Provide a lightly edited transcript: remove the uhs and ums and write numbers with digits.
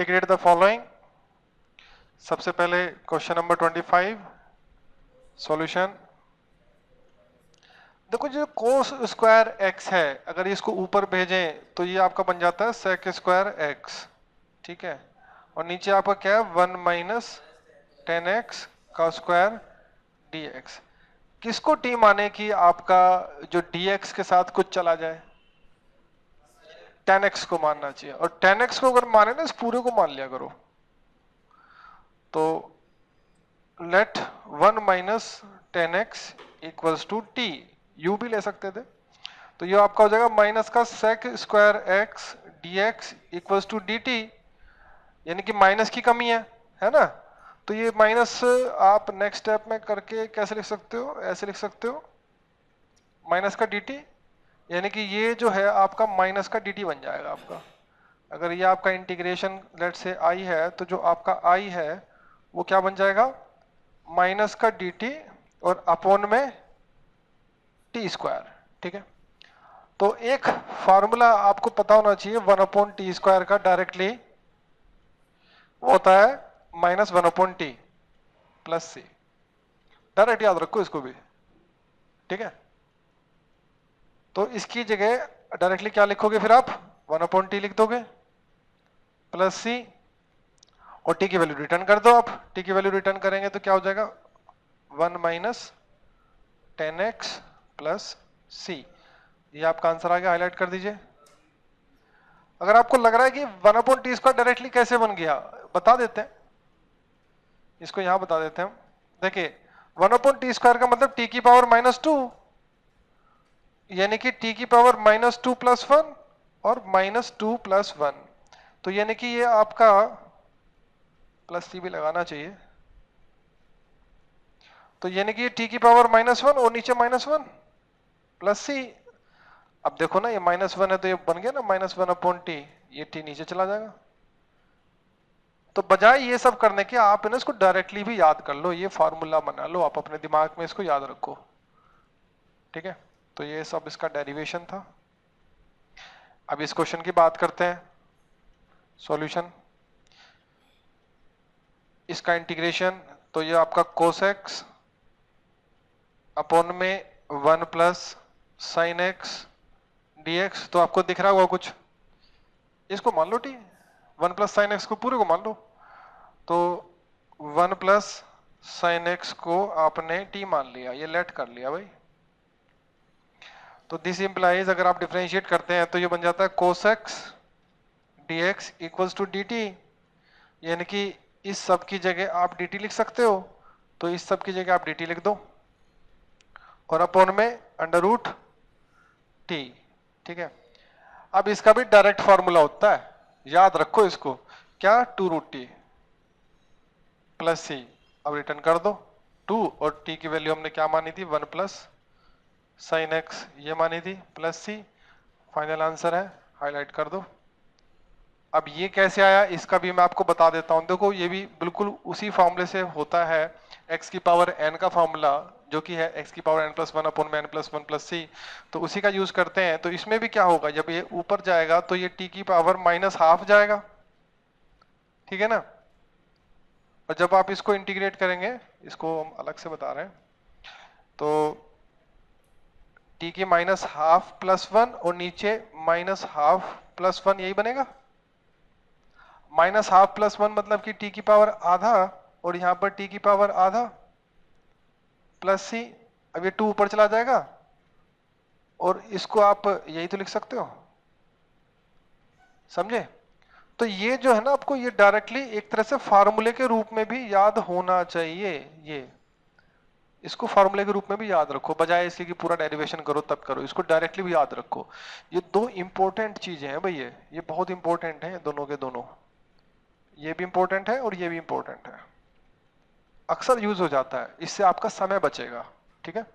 Integrate the following. सबसे पहले question number 25 solution. देखो जो कोस स्क्वायर एक्स है, अगर इसको ऊपर भेजें तो ये आपका बन जाता है सेक स्क्वायर एक्स, ठीक है। और नीचे आपका क्या है 1 माइनस 10x का स्क्वायर dx। किसको टी माने कि आपका जो dx के साथ कुछ चला जाए? 10x को मानना चाहिए। और 10x को अगर माने ना इस पूरे को मान लिया करो। तो let 1 minus 10x equals to T, u भी ले सकते थे। तो ये आपका हो जाएगा माइनस का sec square x dx equals to dt, यानी कि माइनस की कमी है ना। तो ये माइनस आप नेक्स्ट स्टेप में करके कैसे लिख सकते हो? ऐसे लिख सकते हो माइनस का dt, यानी कि ये जो है आपका माइनस का dt बन जाएगा आपका। अगर ये आपका इंटीग्रेशन लेट से i है, तो जो आपका i है वो क्या बन जाएगा? माइनस का dt और अपॉन में टी स्क्वायर, ठीक है। तो एक फार्मूला आपको पता होना चाहिए 1 अपॉन टी स्क्वायर का, डायरेक्टली वो होता है माइनस 1 अपॉन टी प्लस सी। डायरेक्ट याद रखो इसको भी, ठीक है। तो इसकी जगह डायरेक्टली क्या लिखोगे फिर आप? 1 अपॉन टी लिख दोगे प्लस सी, और टी की वैल्यू रिटर्न कर दो आप। टी की वैल्यू रिटर्न करेंगे तो क्या हो जाएगा 1 माइनस 10x प्लस सी। ये आपका आंसर आ गया, हाईलाइट कर दीजिए। अगर आपको लग रहा है कि 1 अपॉन टी स्क्वायर डायरेक्टली कैसे बन गया, बता देते हैं इसको, यहां बता देते हैं हम। देखिए 1 अपॉन टी स्क्वायर का मतलब टी की पावर -2, यानी कि टी की पावर -2 प्लस 1 और -2 प्लस 1। तो यानी कि ये आपका प्लस सी भी लगाना चाहिए। तो यानी कि टी की पावर -1 और नीचे -1 प्लस सी। अब देखो ना, ये -1 है तो ये बन गया ना -1 अपॉन टी, ये टी नीचे चला जाएगा। तो बजाय ये सब करने के आप ना इसको डायरेक्टली भी याद कर लो, ये फार्मूला बना लो आप अपने दिमाग में, इसको याद रखो, ठीक है। तो ये सब इसका डेरिवेशन था। अब इस क्वेश्चन की बात करते हैं, सॉल्यूशन। इसका इंटीग्रेशन, तो ये आपका कोसेक्स अपॉन में 1 प्लस साइन एक्स dx। तो आपको दिख रहा होगा कुछ, इसको मान लो टी, 1 प्लस साइन एक्स को पूरे को मान लो। तो 1 प्लस साइन एक्स को आपने टी मान लिया, ये लेट कर लिया भाई। तो दिस इंप्लाइज, अगर आप डिफरेंशिएट करते हैं तो ये बन जाता है कोसेक्स dx इक्वल्स टू dt, यानी कि इस सब की जगह आप dt लिख सकते हो, तो इस सब की जगह आप dt लिख दो और अपॉन में अंडर रूट टी, ठीक है। अब इसका भी डायरेक्ट फॉर्मूला होता है, याद रखो इसको, क्या? 2 रूट टी प्लस सी। अब रिटर्न कर दो 2, और टी की वैल्यू हमने क्या मानी थी? 1 प्लस साइन एक्स ये मानी थी प्लस सी। फाइनल आंसर है, हाईलाइट कर दो। अब ये कैसे आया इसका भी मैं आपको बता देता हूं। देखो ये भी बिल्कुल उसी फॉर्मूले से होता है, x की पावर n का फॉर्मूला जो कि है x की पावर n प्लस 1 अपॉन में n प्लस 1 प्लस सी। तो उसी का यूज करते हैं। तो इसमें भी क्या होगा, जब ये ऊपर जाएगा तो ये t की पावर -12 जाएगा, ठीक है ना। और जब आप इसको इंटीग्रेट करेंगे, इसको हम अलग से बता रहे हैं, तो t की -12 प्लस 1 और नीचे -12 प्लस 1, यही बनेगा। -12 प्लस 1 मतलब कि t की पावर आधा, और यहां पर t की पावर आधा प्लस सी। अब ये 2 ऊपर चला जाएगा, और इसको आप यही तो लिख सकते हो, समझे। तो ये जो है ना, आपको ये डायरेक्टली एक तरह से फार्मूले के रूप में भी याद होना चाहिए। ये इसको फार्मूले के रूप में भी याद रखो, बजाय इसके कि पूरा डेरिवेशन करो तब करो, इसको डायरेक्टली भी याद रखो। ये दो इंपॉर्टेंट चीजें हैं भाई, ये बहुत इंपॉर्टेंट है दोनों के दोनों। ये भी इंपॉर्टेंट है और ये भी इंपॉर्टेंट है, अक्सर यूज हो जाता है, इससे आपका समय बचेगा, ठीक है।